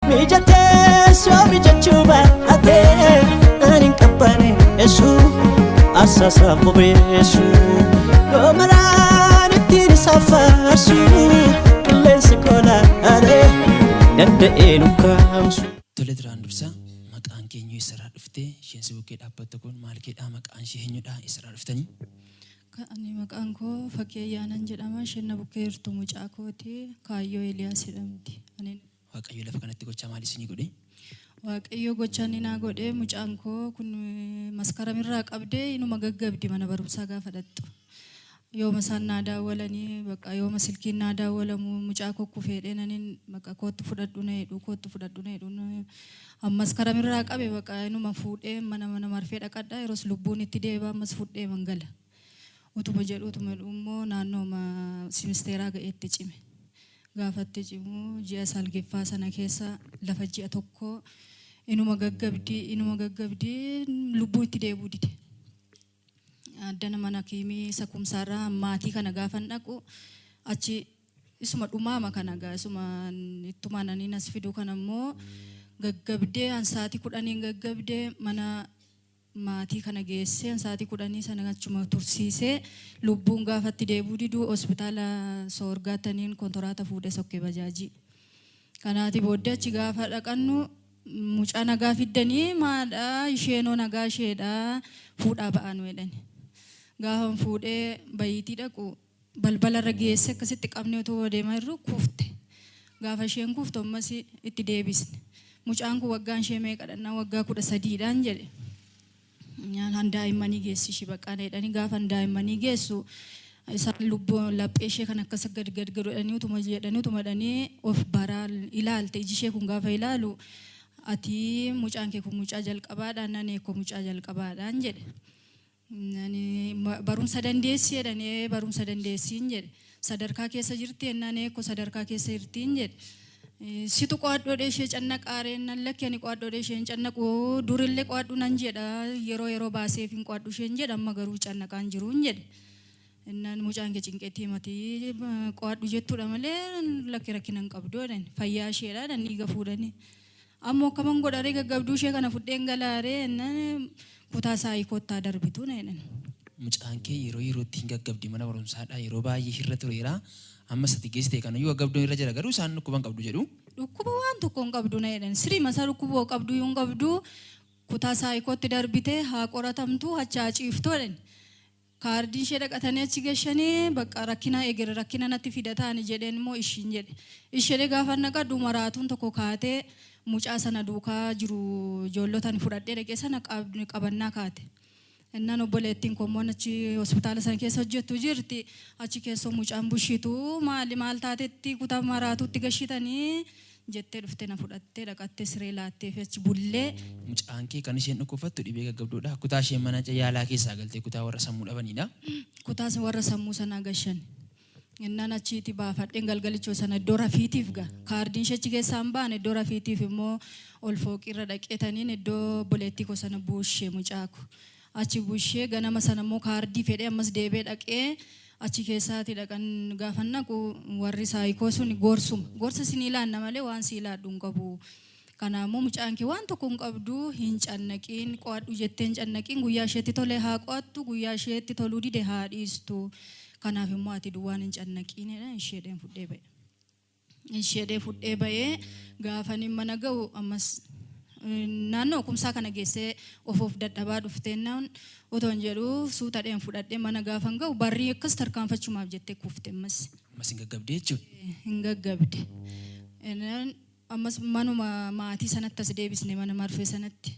mijate so mijachuba ate anin kapane esu asasa pobesu gomaran itin safarsu klense kola are danda enukamsu tole duraan dursa maqaan keenyu isarraa dhufte isheensi bukkee dhaabbatte kun maal keedhaa maqaan ishee eenyudha isarraa dhuftanii ani maqaan koo Fakkeeyyaanan jedhama isheen bukkee irtuu mucaa kooti Kaayyoo Eeliyaas jedhamti ani waaqayyo lafa kanatti gochaa maal isinii godhe waaqayyo gochaa ni naa godhe mucaan koo kun maskaramirraa qabdee inuma gaggabdi mana barumsaa gaafa dhattu yooma isaan naa daawwalanii bakka yooma silkiin naa daawwalamu mucaa koo kufeedheen anin bakka kootti fudhadhu na jedhu ammas karamirraa qabe bakka inuma fuudhee mana marfee dhaqadhaa yeroos lubbuun itti deebi'a ammas fuudhee mangala utuma jedhu utuma immoo naannooma simisteeraa ga'eetti cime gaafatti cimu ji'a salgiffaa sana keessa lafa ji'a tokko inuma gaggabdi lubbuu itti deebi'uu dide addana mana kiimii sakumsaarraa maatii kana gaafan dhaqu achi isuma dhumaama kana isuma ittuma naniin as fidu kana immoo gaggabdee ansaatii 10 gaggabdee mana maatii kana geessee ansaatii 10 sana achuma tursiisee lubbuun gaafatti deebi'uu diduu hospitaala soorgaataniin kontoraata fuudhee sokkee bajaajii kanaati booddee achi gaafa dhaqannu mucaa nagaa fiddanii maadha isheenoo nagaa isheedha fuudhaa ba'an wedhani gaafa fuudhee bayitii dhaqu balbalarra geesse akkasitti qabnee otoo deemaa jirru kufte gaafa isheen kufte ammas itti deebisne mucaan kun waggaan ishee meeqadha waggaa 13dhaan jedhe nyaan daa'immanii geessishi baqaan jedhanii gaafa daa'immanii geessu isaan lubbuu laphee ishee kan akkas gad godhanii utuma jedhanii of baraa ilaalte iji ishee kun gaafa ilaalu ati mucaan kee kun mucaa jalqabaadhaan nani eekoo mucaa jalqabaadhaan jedhe nani barumsa dandeessi jedhanii barumsa dandeessiin jedhe sadarkaa keessa jirti ennaan eekoo sadarkaa keessa jirtiin jedhe situ qo'addoodhee ishee cannaqaareen nan lakkee ani qo'addoodhee isheen cannaqu durillee qo'addu nan jedha yeroo baaseef hin qo'addu isheen jedha amma garuu cannaqaan jiruun jedhe innaan mucaan kee cinqeetti himatii qo'addu jettuudha malee lakkee rakkina hin qabdu jedhan fayyaa isheedha nan dhiiga fuudhanii ammoo akkaman godharee gaggabduu ishee kana fudheen galaaree innaan kutaa saayii koottaa darbitu na jedhan mucaan kee yerootti hin gaggabdi mana barumsaadha yeroo baay'ee irra tureera amma sati geessite kana yoo gaggabduu irra jira garuu isaan dhukkuban qabdu jedhu dhukkuba waan tokko hin qabdu na jedhan sirii masaa dhukkuba qabdu yoo hin qabdu kutaa saayikootti darbite haa qoratamtu achaa ciiftu jedhan kaardii ishee dhaqatanii achi gashanii bakka rakkina natti fidataan jedheen immoo ishiin jedhe ishee gaafa naqadhu maraatuun tokko kaatee mucaa sana duukaa jiru ijoollotaan fudhadhee dhaqee sana qabannaa kaate innaan obboleettiin kommoon achi hospitaala sana keessa hojjettu jirti achi keessa mucaan bushitu maal taatetti kutaa maraatuutti gashitanii jettee dhuftee na fudhattee dhaqattee siree laattee fi achi bullee mucaan kee kan isheen dhukkubfattu dhibee gaggabduudha kutaa isheen mana yaalaa keessaa galtee kutaa warra sammuu dhabanidha kutaa warra sammuu sanaa gashan innaan achiiti baafadheen galgalichoo sana iddoo rafiitiif kaardiin ishee achi keessaa hin baane iddoo rafiitiif immoo ol fooqirra dhaqeetaniin iddoo obboleettii koo sana buushee mucaaku achi buushee ganama sana immoo kaardii fedhee ammas deebee dhaqee achi keessaati dhaqan gaafa naqu warri saayikoo sun gorsa sin ilaanna malee waan si ilaadhu hin qabu kanaammoo mucaan kee waan tokko hin qabdu hin cannaqiin qo'adhu jettee hin cannaqiin guyyaa isheetti tolee haa qo'attu guyyaa isheetti toluu dide haa dhiistu kanaaf immoo ati duwwaan hin cannaqiin isheedhee fudhee ba'ee gaafan mana ga'u ammas naannoo kumsaa kana geessee of dadhabaa dhufteennaan otoo hin jedhu suutadheen fudhadhee mana gaafan ga'u barrii akkas tarkaanfachumaaf jettee kufte ammas hin gaggabde jechuudha hin gaggabde ammas manuma maatii sanatti as deebisne mana marfee sanatti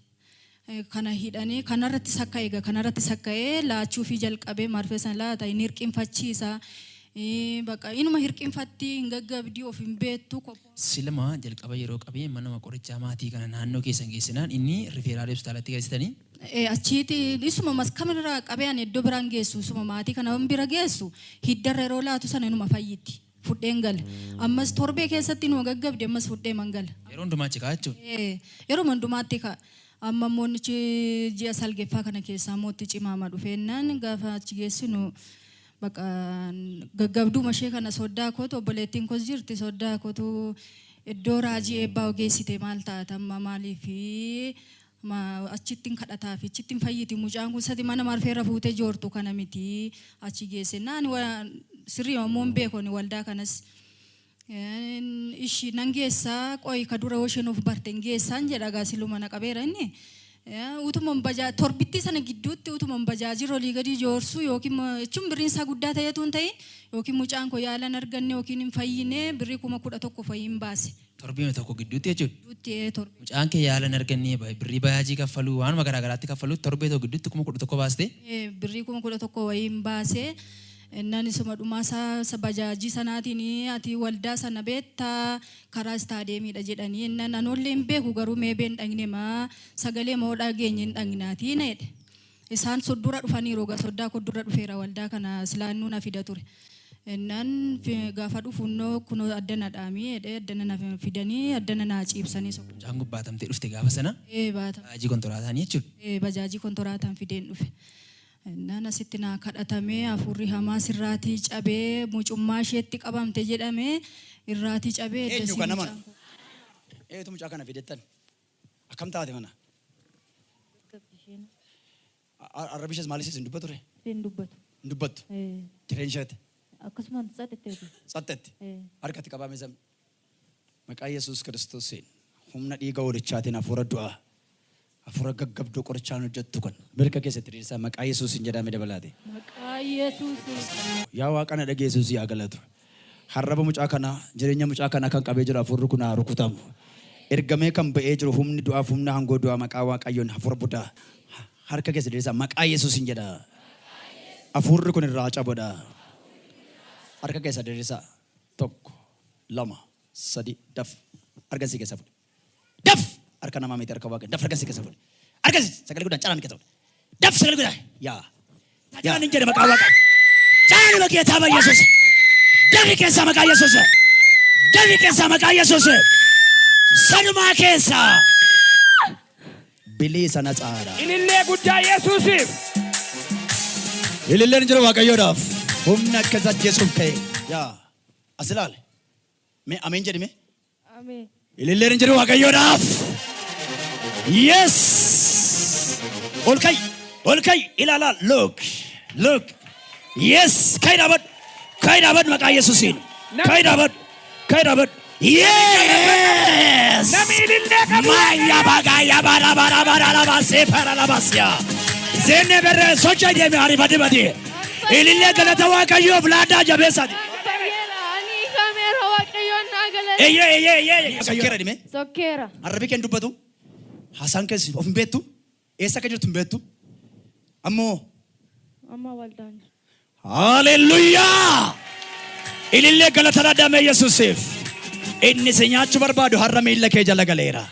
kana hidhanii kanarratti sakka'ee laachuu fi jalqabee marfee sana laata hin hirqinfachiisa bakka inuma hirqinfatti hin gaggabdii of hin beektu silma jalqaba yeroo qabee manuma qorichaa maatii kana naannoo keessan geessinaan inni rifeeraalee hospitaalatti geessitanii achiiti isuma maskamirraa qabeen iddoo biraan geessu isuma maatii kana bira geessu hiddarra yeroo laatu sana inuma fayyitti fudheen gala ammas torbee keessatti inuma gaggabde ammas fudhee mangala yeroo hundumaa cikaa jechuudha yeroo hundumaatti ka amma moonichi ji'a salgeffaa kana keessaa mootti cimaama dhufeennaan gaafa achi geessinu bakka gaggabduu mashee kana soddaa kootu obboleettiin koos jirti soddaa kootu iddoo raajii eebbaa ogeessite maal taatamma maaliifi achittiin kadhataa fi achittiin fayyiti mucaan kun sadi mana marfeerra fuutee joortu kana miti achi geesse naan sirrii ammoo beekoni waldaa kanas ishi nan geessaa qoy ka dura woshin of barten geessaan jedha gaasiluma na qabeera inni utuma bajaa torbitti sana gidduutti utuma bajaajii rolii gadi joorsu yookiin jechuun birriin isaa guddaa ta'eetu hin ta'in yookiin mucaan koo yaalan arganne yookiin hin fayyine birrii 11,000 fayyin baase. Torbii tokko gidduutti jechuudha. Mucaan kee yaalan arganne birrii bajaajii kaffaluu waanuma garaagaraatti kaffaluu torbii tokko gidduutti 11,000 baaste. Birrii 11,000 wayyin baase. Nani sama dumasa bajaajii sanaatiin ati waldaa sana beektaa karaa istaadiyeemiidha jedhanii nan anollee hin beeku garuu mee been dhagne maa sagalee moo dhageenye hin dhagnaatii needhe isaan soddura dhufanii roga soddaa koddura dhufeera waldaa kana silaannuu na fida ture nan gaafa dhufunnoo kunoo addana dhaamii addana na fidanii addana na ciibsanii so jangu baatamtee dhufte gaafa sana baatam bajaajii kontoraataan jechuudha bajaajii kontoraataan fideen dhufe nana sitti naa kadhatamee afurri hamaa sirraatii cabee mucummaa isheetti qabamte jedhamee irraatii cabee eenyu kana mana eetu mucaa kana fidettan akkam taate mana arrabishas maalisis hin dubbatu hin dubbattu jireen isheeti akkasumaan xaxxetti harkatti qabame sam maqaa Yesuus Kiristoosiin humna dhiiga walichaatiin hafuura du'aa hafuura gaggabduu qorichaan hojjettu kan mirga keessatti dhiirsaa maqaa Yesuusiin jedhamee dabalaate maqaa Yesuus yaa waaqana dhagee Yesuus yaa galatu harraba mucaa kana jireenya mucaa kana kan qabee jiru hafuurri kun haa rukutamu ergamee kan ba'ee jiru humni du'aaf humna hangoo du'aa maqaa waaqayyoon hafuura budaa harka keessatti dhiirsaa maqaa Yesuusiin jedha hafuurri kun irraa cabodha harka keessatti dhiirsaa 1 2 3 daf argasii keessa fuudhe daf harka namaa miti harka waaqa daf argasii keessa fuudhe argasii sagalee guddaan calaan keessa fuudhe daf sagalee guddaan yaa nin jedhe maqaa waaqa calaan maqaa taaba Yesuus dafi keessa maqaa Yesuus dafi keessa maqaa Yesuus sanumaa keessa bilisa na caala ilillee guddaa Yesuusiif ililleen jira waaqayyoodhaaf humna akkasa Yesuuf ka'e yaa asilaale mee ameen jedhime ameen ililleen jira waaqayyoodhaaf yes ol kai ilaala look yes kai daabad maqaa Yesuusiin kai daabad yes nami ilillee qabu maya bagaya bara base para la basia zene berre socha de arifadi badi ilillee galata waaqayyoof laadaa jabeessati ani kameera waaqayyoon naa galata sokkeera dime sokkeera arrabi keen dubbatu haasaan keessi of hin beektu eessa akka jirtu hin beektu ammoo amma waldaan haleluuyaa ilillee galata laadame Yesuusiif inni si nyaachuu barbaadu har'a miilla kee jala galeera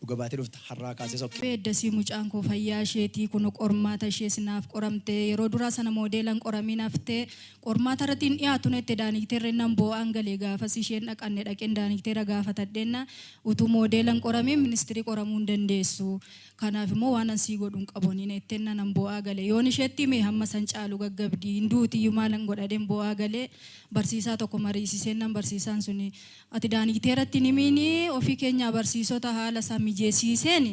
dhuga baatee dhufta har'aa kaasee sokkee Beeddasii mucaan koo fayyaa isheetii kun qormaata ishee sinaaf qoramte yeroo duraa sana moodeelan qoramii naftee qormaata irratti hin dhiyaatu nette daaniikteerra nan boo'aan galee gaafas isheen dhaqanne dhaqeen daaniikteerra gaafatadheenna utuu moodeelan qoramii ministirii qoramuu hin dandeessu kanaaf immoo waan ansii godhuun qabuun netteen nan boo'aa galee yoon isheetti mee hamma san caalu gaggabdii hin duutiyyuu maalan godhadheen boo'aa galee barsiisaa tokko mariisiseen nan barsiisaan suni ati daaniikteerratti nimiini ofii keenya barsiisota haala isaa mijeessiiseen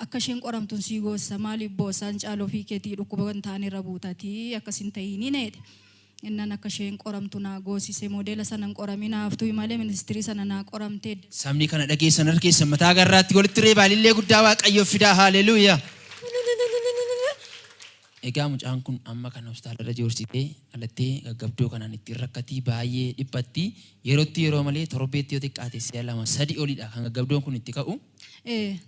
akka isheen qoramtuun sii goossa maaliif boosaan caaloo ofii keetii dhukkuba kan ta'an irra buutatii akkasin ta'ini needhe innan akka isheen qoramtu naa goosise moodeela sanan qoramii naaftuu malee ministirii sana naa qoramtee Sabni kana dhageessan harkeessan mataa garraatti walitti reebaa ilillee guddaa waaqayyoof fidaa haleluuyaa. Egaa mucaan kun amma kan hospitaalarra joorsitee alattee gaggabdoo kanaan ittiin rakkatii baay'ee dhiphatti yeroo malee torbeetti yoo xiqqaate si'a 2-3 olidha kan gaggabdoon kun itti ka'u.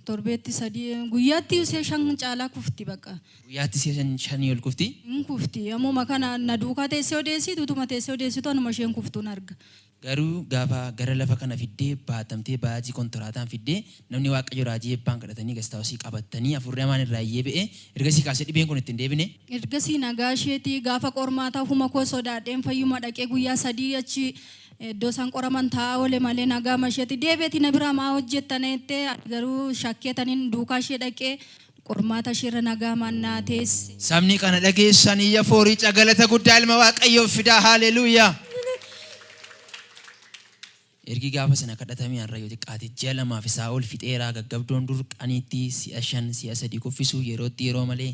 torbeetti 3 guyyaatti ishee 5 caalaa kufti bakka. Guyyaatti si'a 5 ol kufti. Kufti ammoo makana na duukaa teessee odeessitu utuma teessee odeessitu anuma isheen kuftuun arga. Garuu gaafa gara lafa kana fiddee baatamtee baajii kontoraataan fiddee namni waaqayyo raajii eebbaan kadhatanii gastaawusii qabatanii afurri hamaan irraa ba'ee ergasii kaasee dhibeen kun ittiin deebine. Ergasii nagaa isheetii gaafa qormaataa huma koo sodaadheen fayyuma dhaqee guyyaa 3 achi iddoo isaan qoraman taa'aa oole malee nagaa masheetii deebeeti na biraa maa hojjettaneettee garuu shakkeetaniin duukaa ishee dhaqee qormaata ishee nagaa mannaa teesse. Sabni kana dhageessan iyya fooriica galata guddaa ilma waaqayyoof fidaa haleluuyaa. Ergi gaafa sana kadhatamee har'a yoo xiqqaate ji'a lamaa fi isaa ol fixeeraa gaggabdoon dur qaniitti si'a 5 si'a 3 kuffisu yeroo malee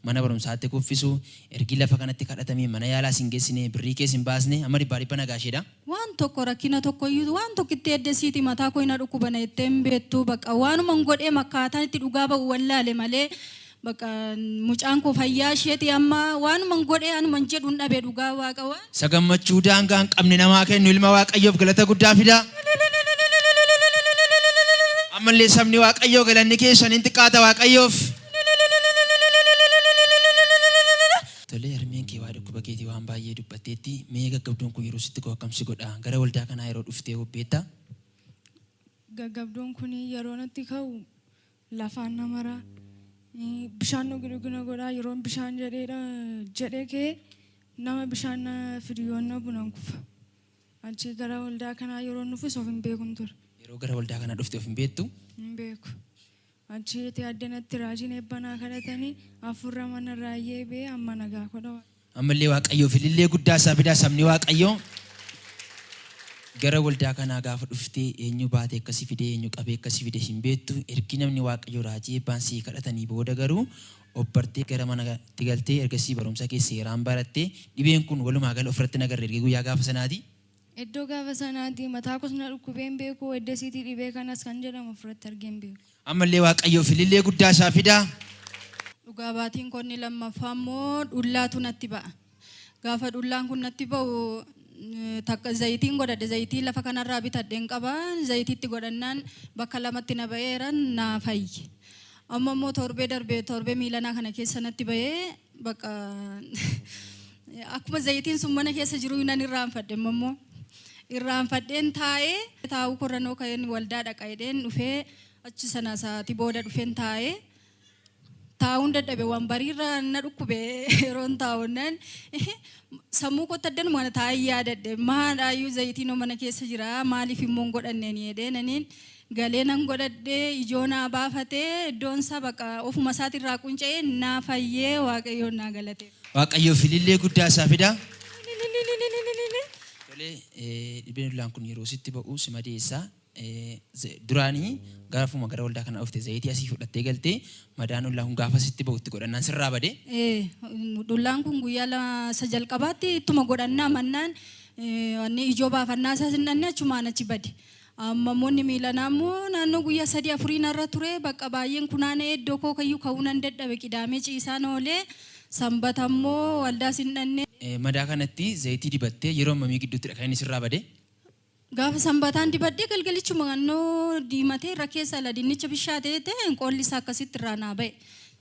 mana barumsaatti kuffisu ergi lafa kanatti kadhatamee mana yaalaa sin geessine birrii kees hin baasne amma dhibba nagaasheedha. Waan tokko rakkina tokko iyyuu waan tokko itti eddesiiti mataa koo ina dhukkubana ittiin beektu bakka waanuma godhee makkaataan itti dhugaa ba'u wallaale malee bakka mucaan koo fayyaa isheeti amma waanuma godhee anuma jedhu hin dhabe dhugaa waaqa waan. Sagammachuu daangaa hin qabne namaa kennu ilma waaqayyoof galata guddaa fida. Ammallee sabni waaqayyoo galanni keessan hin xiqqaata waaqayyoof. Tolee harmeen kee waa dhukkuba keetii waan baay'ee dubbatteetti mee gaggabdoon kun yeroo sitti akkamsi godha gara waldaa kanaa yeroo dhuftee hubbeetta. Gaggabdoon kun yeroo natti ka'u lafaan namara bishaan dhugina godhaa yeroo bishaan jedhee kee nama bishaan firiyoon bunan kufa. Achi gara waldaa kanaa yeroo nufus of hin beekun ture. Yeroo gara waldaa kanaa dhufte of hin beektu? Hin beeku. Achitti addanatti raajiin eebbanaa kadhatanii afurra mana raayyee bee amma nagaa godha. Ammallee waaqayyoof ilillee guddaa isaa fidaa sabni waaqayyoo gara waldaa kanaa gaafa dhuftee eenyu baatee akkasii fidee eenyu qabee akkasii fidee hin beektu ergi namni waaqayyoo raajii eebbaan sii kadhatanii booda garuu obbartee gara manatti galtee ergasii barumsa keessa seeraan barattee dhibeen kun walumaa gala ofirratti nagarre ergi guyyaa gaafa sanaati. Iddoo gaafa sanaati mataa kosna dhukkubeen beeku eddesiitii dhibee kanas kan jedhamu ofirratti argeen beeku. Ammallee waaqayyoof ilillee guddaa isaa fidaa. Dhugaa baatiin konni lammaffaa immoo dhullaatu natti ba'a. Gaafa dhullaan kun natti ba'u takka zayitiin godhadhe zayitii lafa kanarraa bitadheen qaba zayitiitti godhannaan bakka lamatti na ba'eeran naa fayye. Amma immoo torbee miilanaa kana keessa natti ba'ee bakka akkuma zayitiin sun mana keessa jiru nan irraanfadhe immoo irraanfadheen taa'ee taa'uu korranoo ka'een waldaa dhaqaa'edheen dhufee achi sana sa'aatii booda dhufeen taa'ee taa'uun dadhabe waan bariirra na dhukkube yeroon taa'uunnan sammuu kootti addan mana taa'ee yaadadhe maadhaayyuu zayitiin mana keessa jira maaliif immoo godhanneen jedhee naniin galee nan godhadhee ijoonaa baafatee iddoon isaa bakka ofuma isaatirraa qunca'ee naa fayyee waaqayyoon naa galate. Waaqayyoof ilillee guddaa isaa fidaa. Dhibeen dhullaan kun yeroo sitti ba'u si madeessaa. Duraanii gaafuma gara waldaa kana dhufte zayitii asii fudhattee galtee madaan dhullaa kun gaafa sitti ba'utti godhannaan sirraa badee. Dhullaan kun guyyaa jalqabaatti ittuma godhannaa mannaan ijoo baafannaa isaa sinnanne achumaan achi bade. Amma moonni miilanaa immoo naannoo guyyaa 3-4 narra ture bakka baay'een kunaanee iddoo koo kayyuu ka'uu nan dadhabe qidaamee ciisaan oolee sanbata immoo waldaa sinnanne. Madaa kanatti zayitii dibattee yeroo ammamii gidduutti kan inni sirraa badee. Gaafa sanbataan dibadhee galgalichuma naannoo diimatee irra keessa ladinicha bishaatee ta'e qolli isaa akkasitti irraa naa ba'e.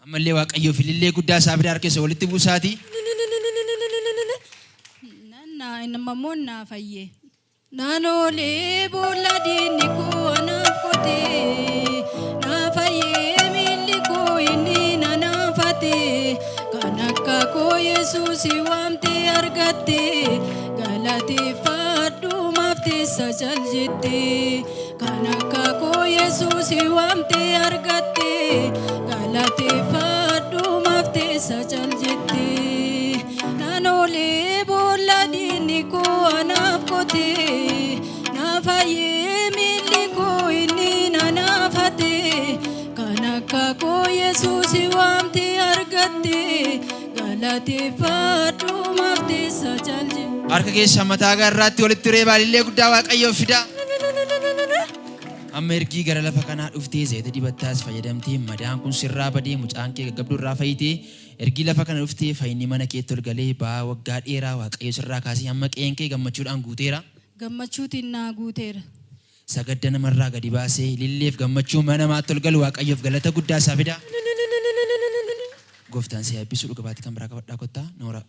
Ammallee waaqayyoof ilillee guddaa isaa fidaa harkeessa walitti buusaati. Namammoo naa fayyee. Naannolee boolla diinni koo naaf qotee naa fayyee miilli koo inni na naafatee kan akka koo Yesuusi waamtee argattee galateeffadhu maafteessa jaljettee kan akka koo Yesuusi waamtee argattee galateeffadhu maafteessa jaljettee naannolee boolla diinni koo naaf qotee naa fayyee miilli koo inni na naafatee kan akka koo Yesuusi waamtee argattee galateeffadhu maafteessa jaljettee. Harka keessa mataa garraatti walitti reebaa ilillee guddaa waaqayyoof fidaa. Amma ergii gara lafa kanaa dhuftee zayita dibattaas fayyadamtee madaan kun sirraa badee mucaan kee gaggabduu irraa fayyitee ergii lafa kana dhuftee fayyinni mana keetti ol galee ba'aa waggaa dheeraa waaqayyo sirraa kaasee amma qe'een kee gammachuudhaan guuteera. Gammachuutiin naa guuteera. Sagadda namarraa gadi baasee ililleef gammachuu mana namaatti ol galu waaqayyoof galata guddaa isaa fidaa. Gooftaan si eebbisu dhuga baatti kan biraa qabadhaa kottaa noora.